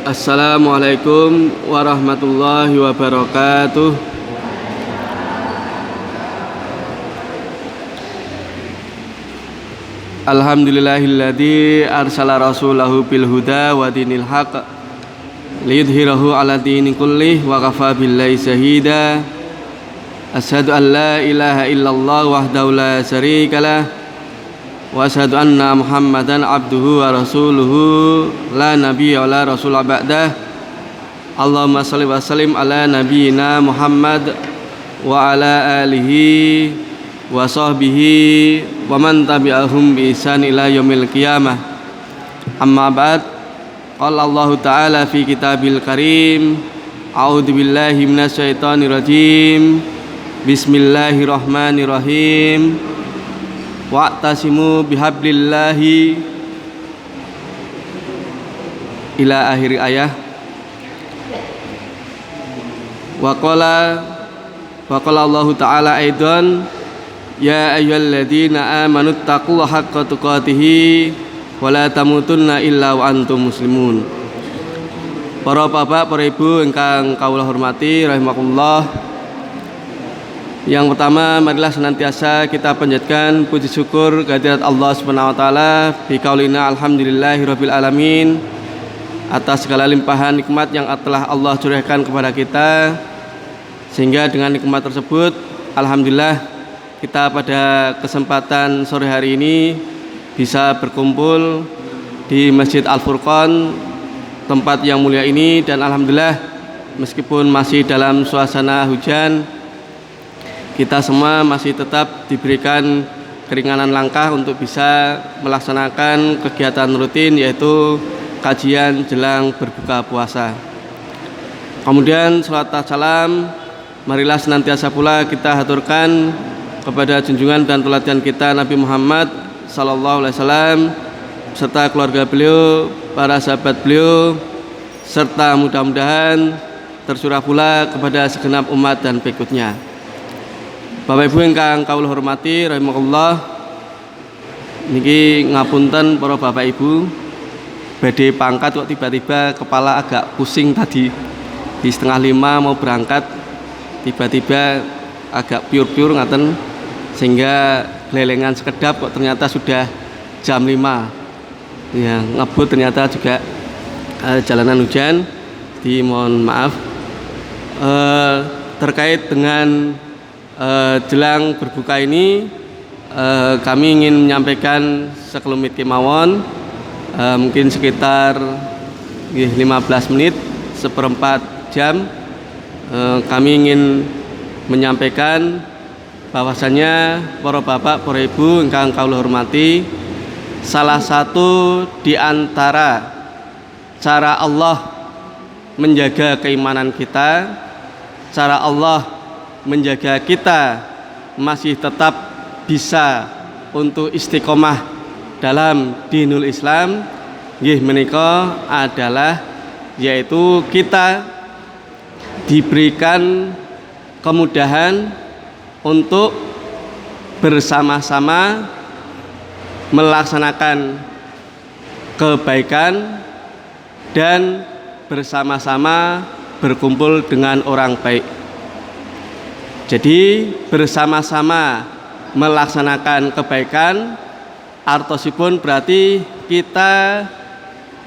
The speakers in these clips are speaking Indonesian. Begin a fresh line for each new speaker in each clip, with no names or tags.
Assalamualaikum warahmatullahi wabarakatuh. Alhamdulillahilladzi arsala rasulahu bil huda wa dinil haq liyudhhirahu ala dini kullih wa kafa billahi shahida. Asyhadu an la ilaha illallah wahdahu la syarikalah wa asyhadu anna Muhammadan abduhu wa rasuluhu la nabiyya wa la rasula ba'dah. Allahumma shalli wa sallim ala nabiyyina Muhammad wa ala alihi wa sahbihi wa man tabi'ahum bi ihsan ila yaumil qiyamah. Amma ba'd. Qala Allah ta'ala fi kitabil karim, a'udzu billahi minasyaitonir rajim. Bismillahirrahmanirrahim. Wa'tasimu bihablillahi ila akhir ayah. Wa qala Allah ta'ala aidan, ya ayyuhalladzina amanu taqullaha haqqa tuqatih wa la tamutunna illa wa antum muslimun. Para bapak, para ibu ingkang kawula hormati rahimakumullah. Yang pertama, marilah senantiasa kita panjatkan puji syukur kehadirat Allah Subhanahu wa taala bi qaulina alhamdulillahirabbil alamin atas segala limpahan nikmat yang telah Allah curahkan kepada kita, sehingga dengan nikmat tersebut alhamdulillah kita pada kesempatan sore hari ini bisa berkumpul di Masjid Al-Furqan, tempat yang mulia ini, dan alhamdulillah meskipun masih dalam suasana hujan, kita semua masih tetap diberikan keringanan langkah untuk bisa melaksanakan kegiatan rutin, yaitu kajian jelang berbuka puasa. Kemudian salawat dan salam marilah senantiasa pula kita haturkan kepada junjungan dan teladan kita Nabi Muhammad sallallahu alaihi wasallam serta keluarga beliau, para sahabat beliau, serta mudah-mudahan tercurah pula kepada segenap umat dan pengikutnya. Bapak Ibu ingkang kawula hormati rahimakumullah, niki ngapunten para Bapak Ibu, badhe pangkat kok tiba-tiba kepala agak pusing tadi. Di 4:30 mau berangkat, tiba-tiba agak piur-piur ngaten, sehingga lelengan sekedap kok ternyata sudah jam 5. Ya, ngebut ternyata juga jalanan hujan. Dimohon maaf. Terkait dengan jelang berbuka ini, kami ingin menyampaikan sekelumit kemawon, mungkin sekitar 15 menit, seperempat jam. Kami ingin menyampaikan bahwasannya para bapak, para ibu ingkang kawula hormati, salah satu di antara cara Allah menjaga keimanan kita, cara Allah menjaga kita masih tetap bisa untuk istiqomah dalam dinul Islam, nggih menika adalah yaitu kita diberikan kemudahan untuk bersama-sama melaksanakan kebaikan dan bersama-sama berkumpul dengan orang baik. Jadi bersama-sama melaksanakan kebaikan artosipun berarti kita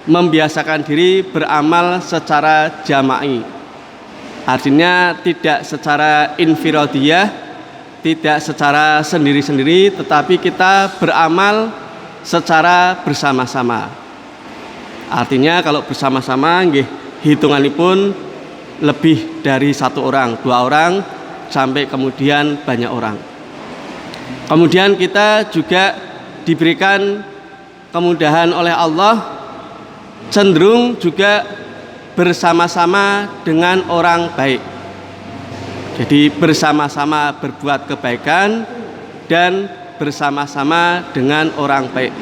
membiasakan diri beramal secara jama'i. Artinya tidak secara infiradiyah, tidak secara sendiri-sendiri, tetapi kita beramal secara bersama-sama. Artinya kalau bersama-sama nggih hitunganipun lebih dari 1 orang, 2 orang, sampai kemudian banyak orang. Kemudian kita juga diberikan kemudahan oleh Allah cenderung juga bersama-sama dengan orang baik. Jadi bersama-sama berbuat kebaikan dan bersama-sama dengan orang baik.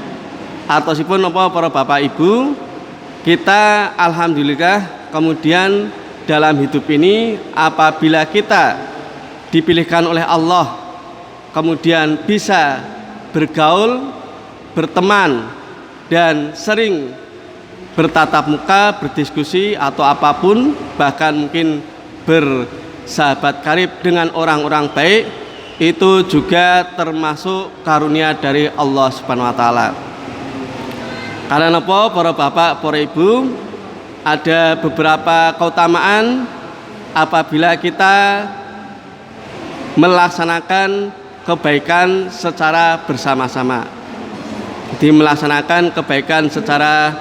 Artosipun apa para bapak ibu, kita alhamdulillah kemudian dalam hidup ini apabila kita dipilihkan oleh Allah kemudian bisa bergaul, berteman, dan sering bertatap muka, berdiskusi atau apapun, bahkan mungkin bersahabat karib dengan orang-orang baik, itu juga termasuk karunia dari Allah Subhanahu wa taala. Karena apa, para bapak, para ibu, ada beberapa keutamaan apabila kita melaksanakan kebaikan secara bersama-sama. Jadi melaksanakan kebaikan secara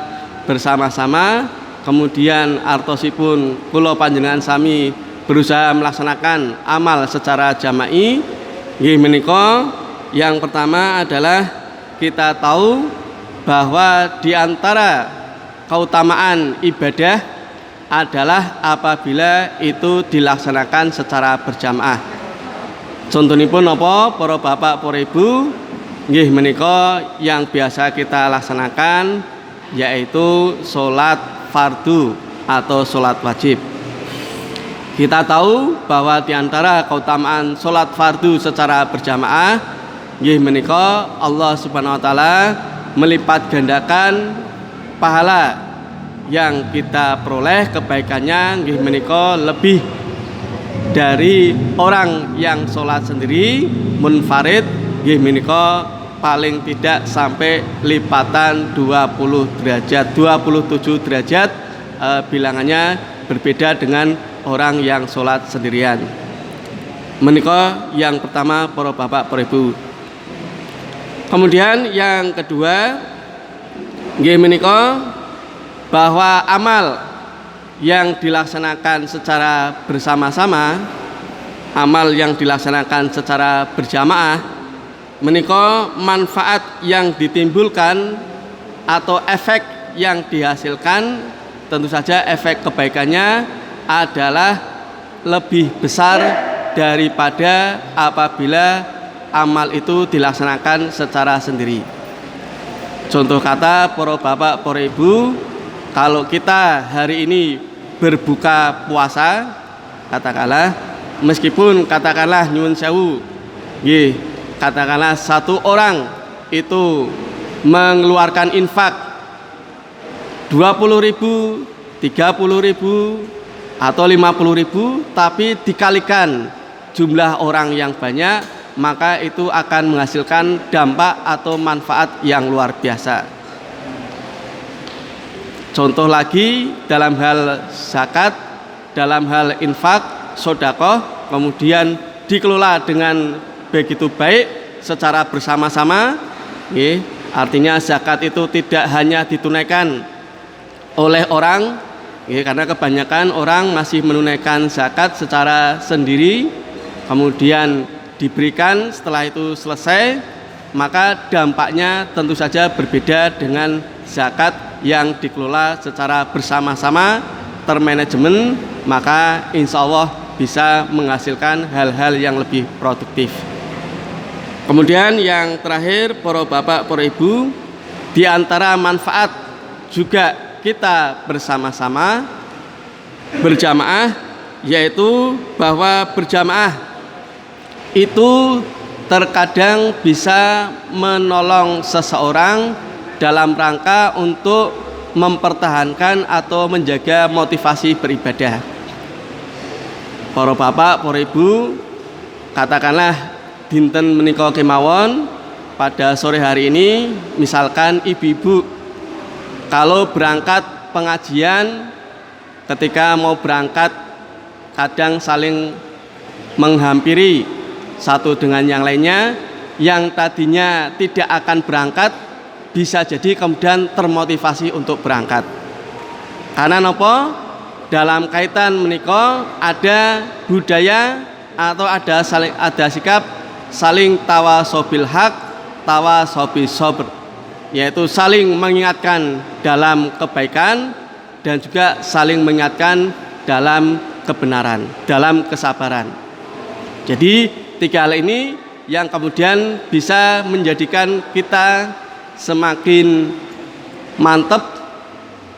bersama-sama, kemudian artosipun kula panjenengan sami berusaha melaksanakan amal secara jama'i. Nggih menika yang pertama adalah kita tahu bahwa di antara keutamaan ibadah adalah apabila itu dilaksanakan secara berjamaah. Contohipun apa, para bapak, para ibu? Nggih menika yang biasa kita laksanakan yaitu sholat fardu atau sholat wajib. Kita tahu bahwa di antara keutamaan sholat fardu secara berjamaah, nggih menika Allah Subhanahu wa taala melipat gandakan pahala yang kita peroleh kebaikannya, nggih menika lebih dari orang yang sholat sendiri munfarid, nggih menika paling tidak sampai lipatan 20 derajat, 27 derajat bilangannya berbeda dengan orang yang sholat sendirian. Menika yang pertama, para bapak, para ibu. Kemudian yang kedua, nggih menika bahwa amal yang dilaksanakan secara bersama-sama, amal yang dilaksanakan secara berjamaah, menika manfaat yang ditimbulkan atau efek yang dihasilkan, tentu saja efek kebaikannya adalah lebih besar daripada apabila amal itu dilaksanakan secara sendiri. Contoh kata, para bapak, para ibu, kalau kita hari ini berbuka puasa, katakanlah, meskipun katakanlah nyuwun sewu, nggih, katakanlah satu orang itu mengeluarkan infak 20.000, 30.000 atau 50.000, tapi dikalikan jumlah orang yang banyak, maka itu akan menghasilkan dampak atau manfaat yang luar biasa. Contoh lagi dalam hal zakat, dalam hal infak, sedekah, kemudian dikelola dengan begitu baik secara bersama-sama, artinya zakat itu tidak hanya ditunaikan oleh orang, karena kebanyakan orang masih menunaikan zakat secara sendiri, kemudian diberikan, setelah itu selesai, maka dampaknya tentu saja berbeda dengan zakat yang dikelola secara bersama-sama, termanajemen, maka insya Allah bisa menghasilkan hal-hal yang lebih produktif. Kemudian yang terakhir, para bapak, para ibu, di antara manfaat juga kita bersama-sama berjamaah, yaitu bahwa berjamaah itu terkadang bisa menolong seseorang dalam rangka untuk mempertahankan atau menjaga motivasi beribadah. Para bapak, para ibu, katakanlah dinten menika kemawon pada sore hari ini, misalkan ibu-ibu kalau berangkat pengajian, ketika mau berangkat kadang saling menghampiri satu dengan yang lainnya, yang tadinya tidak akan berangkat bisa jadi kemudian termotivasi untuk berangkat. Karena napa? Dalam kaitan menika ada budaya atau ada sikap saling tawasobil haq, tawasobil sabr, yaitu saling mengingatkan dalam kebaikan dan juga saling mengingatkan dalam kebenaran, dalam kesabaran. Jadi tiga hal ini yang kemudian bisa menjadikan kita semakin mantap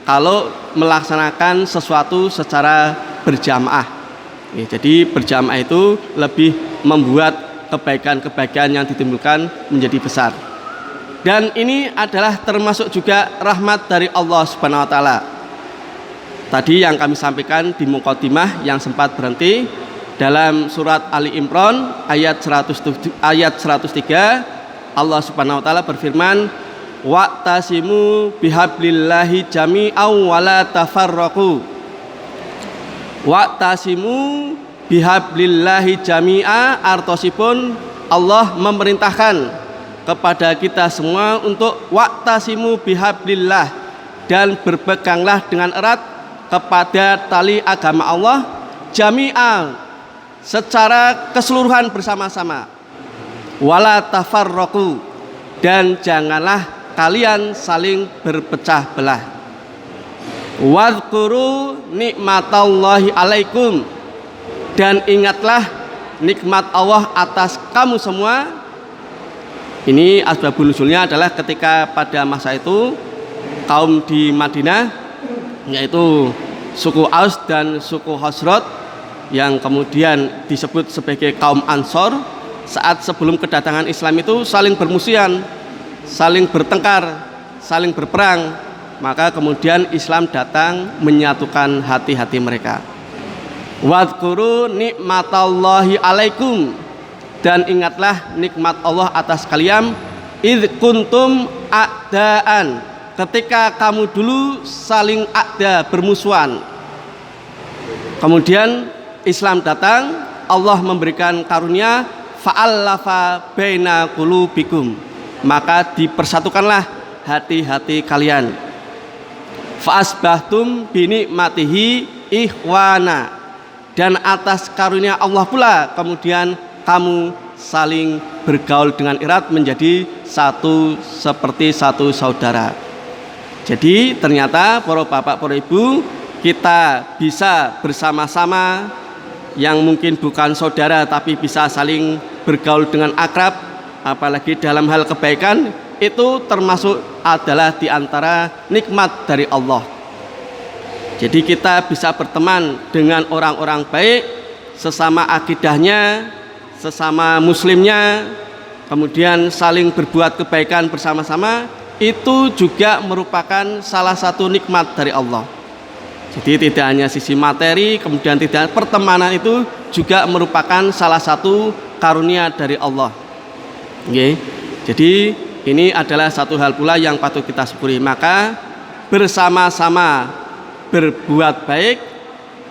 kalau melaksanakan sesuatu secara berjamaah. Jadi berjamaah itu lebih membuat kebaikan-kebaikan yang ditimbulkan menjadi besar. Dan ini adalah termasuk juga rahmat dari Allah Subhanahu wa taala. Tadi yang kami sampaikan di muqaddimah yang sempat berhenti dalam surat Ali Imran ayat 103, Allah Subhanahu wa taala berfirman, wa'tasimu bihablillahi jami'an wa la tafarraqu. Wa'tasimu bihablillahi jami'a, artosipun Allah memerintahkan kepada kita semua untuk wa'tasimu bihablillah, dan berpeganglah dengan erat kepada tali agama Allah jami'a, secara keseluruhan bersama-sama, wala tafarraqu, dan janganlah kalian saling berpecah belah. Wadhkuru nikmatallahi alaikum, dan ingatlah nikmat Allah atas kamu semua. Ini asbabun nuzulnya adalah ketika pada masa itu kaum di Madinah, yaitu suku Aus dan suku Khazraj, yang kemudian disebut sebagai kaum Ansor, saat sebelum kedatangan Islam itu saling bermusuhan, saling bertengkar, saling berperang. Maka kemudian Islam datang menyatukan hati-hati mereka. Wadhkuru nikmatallahi alaikum, dan ingatlah nikmat Allah atas kalian, idh kuntum a'daan, ketika kamu dulu saling a'da, bermusuhan. Kemudian Islam datang, Allah memberikan karunia, fa'allafa baina qulubikum, maka dipersatukanlah hati-hati kalian. Fa'asbahtum binikmatihi ikhwana, dan atas karunia Allah pula kemudian kamu saling bergaul dengan erat menjadi satu, seperti satu saudara. Jadi ternyata para bapak, para ibu, kita bisa bersama-sama yang mungkin bukan saudara tapi bisa saling bergaul dengan akrab, apalagi dalam hal kebaikan, itu termasuk adalah diantara nikmat dari Allah. Jadi kita bisa berteman dengan orang-orang baik, sesama akidahnya, sesama muslimnya, kemudian saling berbuat kebaikan bersama-sama, itu juga merupakan salah satu nikmat dari Allah. Jadi tidak hanya sisi materi, kemudian tidak, pertemanan itu juga merupakan salah satu karunia dari Allah. Oke. Jadi ini adalah satu hal pula yang patut kita syukuri. Maka bersama-sama berbuat baik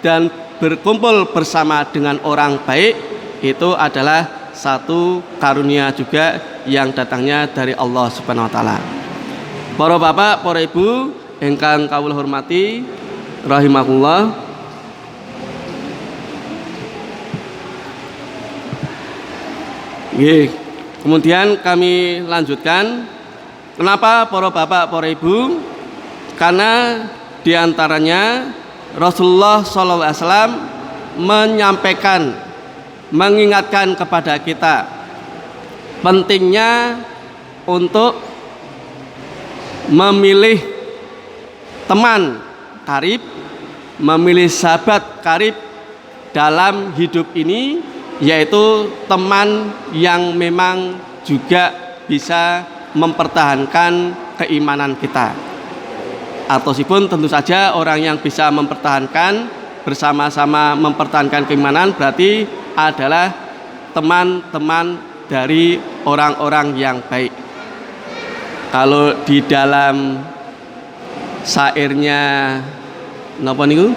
dan berkumpul bersama dengan orang baik, itu adalah satu karunia juga yang datangnya dari Allah Subhanahu wa taala. Para bapak, para ibu ingkang kawula hormati rahimakumullah. Nggih. Kemudian kami lanjutkan, kenapa para bapak, para ibu? Karena diantaranya Rasulullah SAW menyampaikan, mengingatkan kepada kita pentingnya untuk memilih teman karib, memilih sahabat karib dalam hidup ini, yaitu teman yang memang juga bisa mempertahankan keimanan kita. Ataupun tentu saja orang yang bisa mempertahankan, bersama-sama mempertahankan keimanan, berarti adalah teman-teman dari orang-orang yang baik. Kalau di dalam syairnya napa niku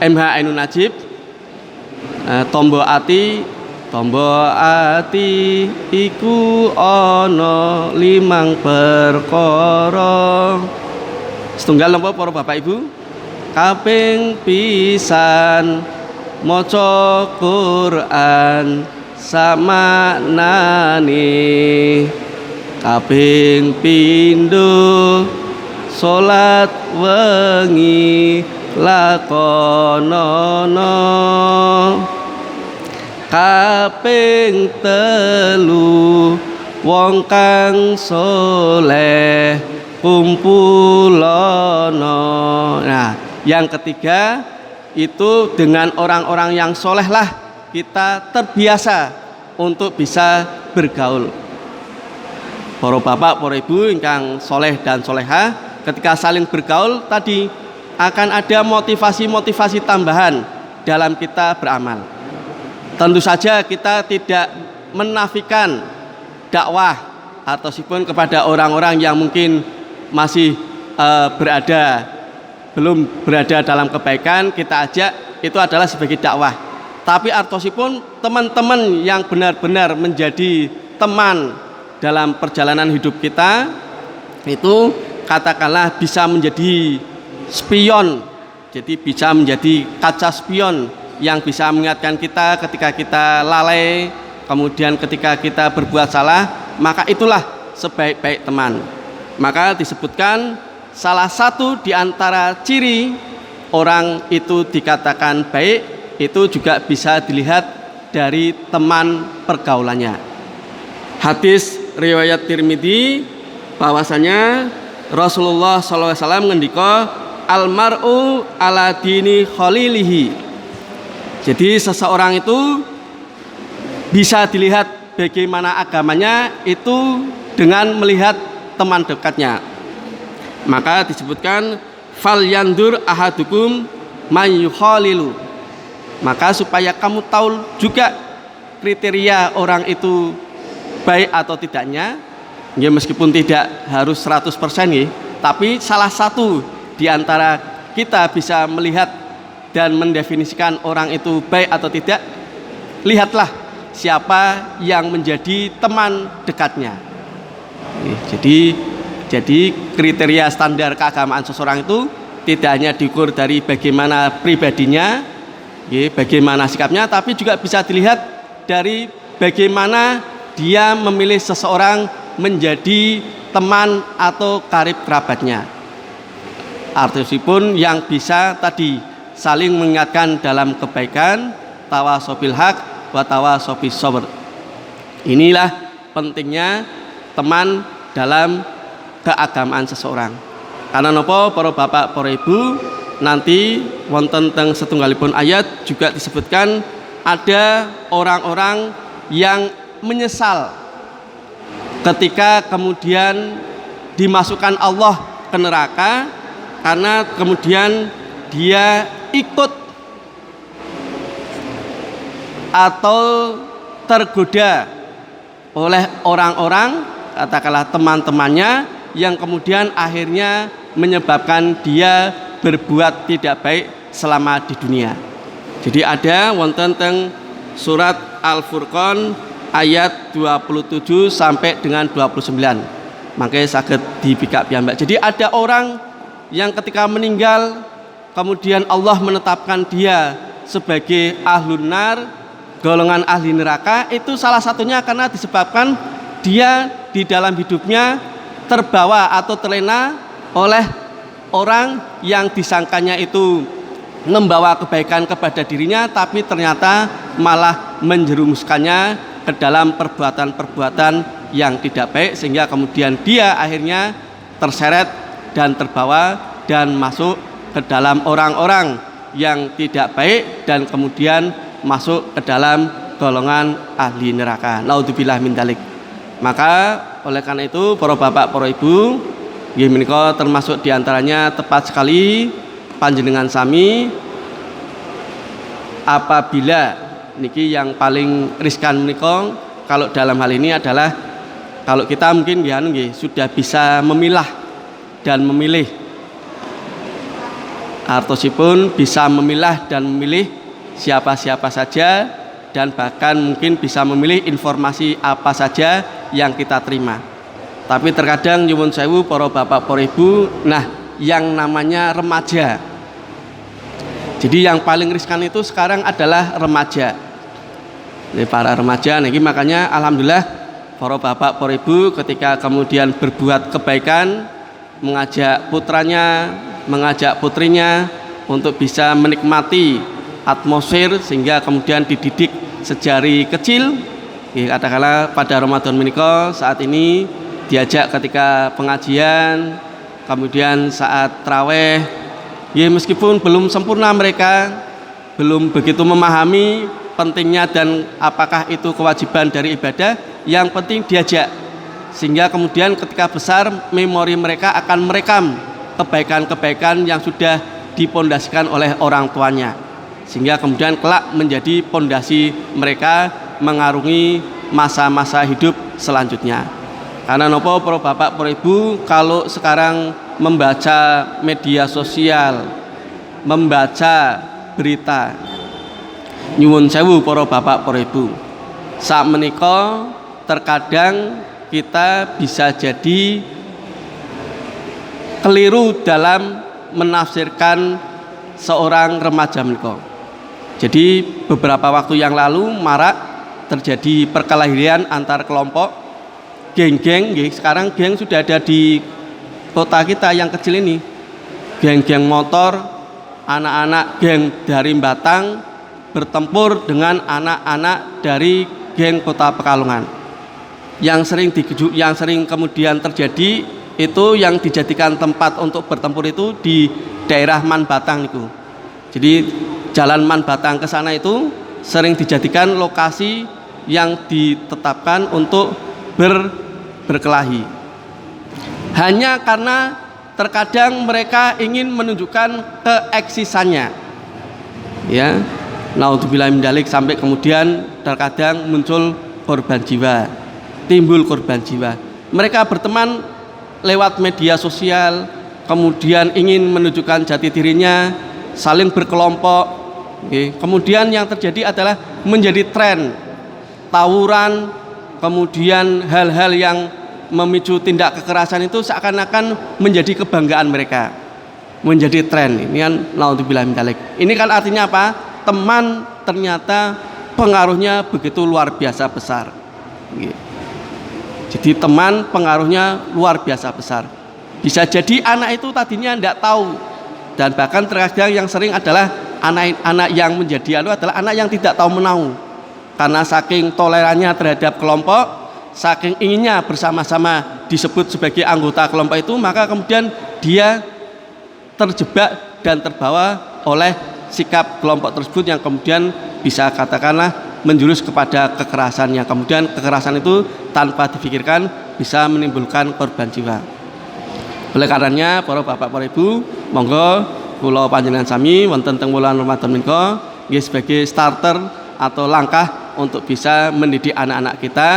MH Ainun Najib, tombo ati iku ana limang perkara. Setunggal napa para bapak ibu? Kaping pisan maca Quran samaknane, kaping pindho salat wengi lakonono, kaping telu wong kang soleh kumpulono. Nah, yang ketiga itu dengan orang-orang yang soleh lah kita terbiasa untuk bisa bergaul. Para bapak, para ibu ingkang soleh dan soleha, ketika saling bergaul tadi akan ada motivasi-motivasi tambahan dalam kita beramal. Tentu saja kita tidak menafikan dakwah atau sipun kepada orang-orang yang mungkin masih belum berada dalam kebaikan, kita ajak, itu adalah sebagai dakwah. Tapi artosipun teman-teman yang benar-benar menjadi teman dalam perjalanan hidup kita itu katakanlah bisa menjadi spion, jadi bisa menjadi kaca spion yang bisa mengingatkan kita ketika kita lalai, kemudian ketika kita berbuat salah, maka itulah sebaik-baik teman. Maka disebutkan salah satu di antara ciri orang itu dikatakan baik itu juga bisa dilihat dari teman pergaulannya. Hadis riwayat Tirmidzi bahwasanya Rasulullah SAW ngendika almar'u ala dini khalilihi. Jadi seseorang itu bisa dilihat bagaimana agamanya itu dengan melihat teman dekatnya. Maka disebutkan fal yandur ahadukum may yukhalilu. Maka supaya kamu tahu juga kriteria orang itu baik atau tidaknya, ya meskipun tidak harus 100% ya, tapi salah satu di antara kita bisa melihat dan mendefinisikan orang itu baik atau tidak, lihatlah siapa yang menjadi teman dekatnya. Jadi kriteria standar keagamaan seseorang itu tidak hanya diukur dari bagaimana pribadinya, bagaimana sikapnya, tapi juga bisa dilihat dari bagaimana dia memilih seseorang menjadi teman atau karib kerabatnya. Artisipun yang bisa tadi saling mengingatkan dalam kebaikan, tawasobil haq wa tawasobis sabr. Inilah pentingnya teman dalam keagamaan seseorang. Karena nopo para bapak, para ibu, nanti wonten teng setunggalipun ayat juga disebutkan ada orang-orang yang menyesal ketika kemudian dimasukkan Allah ke neraka karena kemudian dia ikut atau tergoda oleh orang-orang, katakanlah teman-temannya, yang kemudian akhirnya menyebabkan dia berbuat tidak baik selama di dunia. Jadi ada wonten teng surat Al-Furqan ayat 27 sampai dengan 29. Makanya saged dibikak piyambak. Jadi ada orang yang ketika meninggal kemudian Allah menetapkan dia sebagai ahlun nar, golongan ahli neraka, itu salah satunya karena disebabkan dia di dalam hidupnya terbawa atau terlena oleh orang yang disangkanya itu membawa kebaikan kepada dirinya, tapi ternyata malah menjerumuskannya ke dalam perbuatan-perbuatan yang tidak baik, sehingga kemudian dia akhirnya terseret dan terbawa dan masuk ke dalam orang-orang yang tidak baik dan kemudian masuk ke dalam golongan ahli neraka. Naudzubillah min dzalik. Maka oleh karena itu para bapak, para ibu, nggih menika termasuk diantaranya tepat sekali panjenengan sami apabila niki yang paling riskan menika kalau dalam hal ini adalah kalau kita mungkin nggih sudah bisa memilah dan memilih, artosipun bisa memilah dan memilih siapa-siapa saja dan bahkan mungkin bisa memilih informasi apa saja yang kita terima. Tapi terkadang nyuwun sewu para bapak, para ibu, nah yang namanya remaja. Jadi yang paling riskan itu sekarang adalah remaja. Ini para remaja, niki makanya alhamdulillah para bapak, para ibu ketika kemudian berbuat kebaikan, mengajak putranya, mengajak putrinya untuk bisa menikmati atmosfer sehingga kemudian dididik sejari kecil. Katakanlah pada Ramadan menika saat ini diajak ketika pengajian, kemudian saat traweh, ya meskipun belum sempurna mereka, belum begitu memahami, pentingnya dan apakah itu kewajiban dari ibadah, yang penting diajak. Sehingga kemudian ketika besar memori mereka akan merekam kebaikan-kebaikan yang sudah dipondasikan oleh orang tuanya. Sehingga kemudian kelak menjadi pondasi mereka mengarungi masa-masa hidup selanjutnya. Karena nopo para bapak para ibu, kalau sekarang membaca media sosial, membaca berita, nyuwun sewu para bapak para ibu, sak menika terkadang kita bisa jadi keliru dalam menafsirkan seorang remaja menika. Jadi beberapa waktu yang lalu marak terjadi perkelahian antar kelompok geng-geng. Sekarang geng sudah ada di kota kita yang kecil ini, geng-geng motor, anak-anak geng dari Batang bertempur dengan anak-anak dari geng kota Pekalongan. Yang sering kemudian terjadi itu yang dijadikan tempat untuk bertempur itu di daerah Man Batang itu. Jadi jalan Man Batang ke sana itu sering dijadikan lokasi yang ditetapkan untuk berkelahi. Hanya karena terkadang mereka ingin menunjukkan keeksisannya. Ya, naudzubillah min dzalik, sampai kemudian terkadang muncul korban jiwa, timbul korban jiwa. Mereka berteman lewat media sosial, kemudian ingin menunjukkan jati dirinya, saling berkelompok. Kemudian yang terjadi adalah menjadi tren tawuran, kemudian hal-hal yang memicu tindak kekerasan itu seakan-akan menjadi kebanggaan mereka, menjadi tren. Ini kan naudzubillah min dzalik. Ini kan artinya apa? Teman ternyata pengaruhnya begitu luar biasa besar. Jadi teman pengaruhnya luar biasa besar. Bisa jadi anak itu tadinya tidak tahu, dan bahkan terkadang yang sering adalah anak-anak yang menjadi adalah anak yang tidak tahu menahu. Karena saking tolerannya terhadap kelompok, saking inginnya bersama-sama disebut sebagai anggota kelompok itu, maka kemudian dia terjebak dan terbawa oleh sikap kelompok tersebut yang kemudian bisa katakanlah menjurus kepada kekerasan, yang kemudian kekerasan itu tanpa difikirkan bisa menimbulkan korban jiwa. Oleh karenanya para bapak para ibu, monggo kula panjenengan sami wonten teng wulan Ramadan menika nggih sebagai starter atau langkah untuk bisa mendidik anak-anak kita,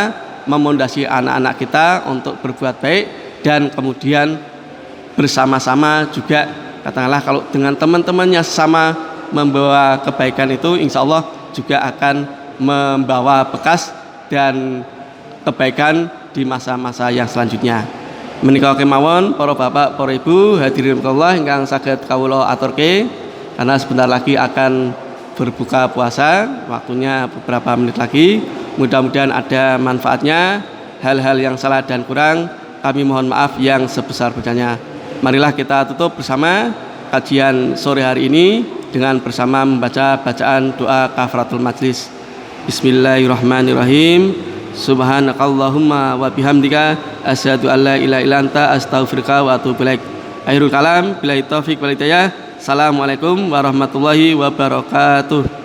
memondasi anak-anak kita untuk berbuat baik, dan kemudian bersama-sama juga katakanlah kalau dengan teman-temannya sama membawa kebaikan itu, insya Allah juga akan membawa bekas dan kebaikan di masa-masa yang selanjutnya. Menika kemawon para bapak para ibu hadirin Allah ingkang saged kawula aturke, karena sebentar lagi akan berbuka puasa, waktunya beberapa menit lagi. Mudah-mudahan ada manfaatnya. Hal-hal yang salah dan kurang kami mohon maaf yang sebesar-besarnya. Marilah kita tutup bersama kajian sore hari ini dengan bersama membaca bacaan doa kafaratul majlis. Bismillahirrahmanirrahim. Subhanakallahumma wa bihamdika asyhadu an la ilaha illa anta astaghfiruka wa atubu ilaik. Akhirul kalam billahi taufik wal hidayah. Assalamualaikum warahmatullahi wabarakatuh.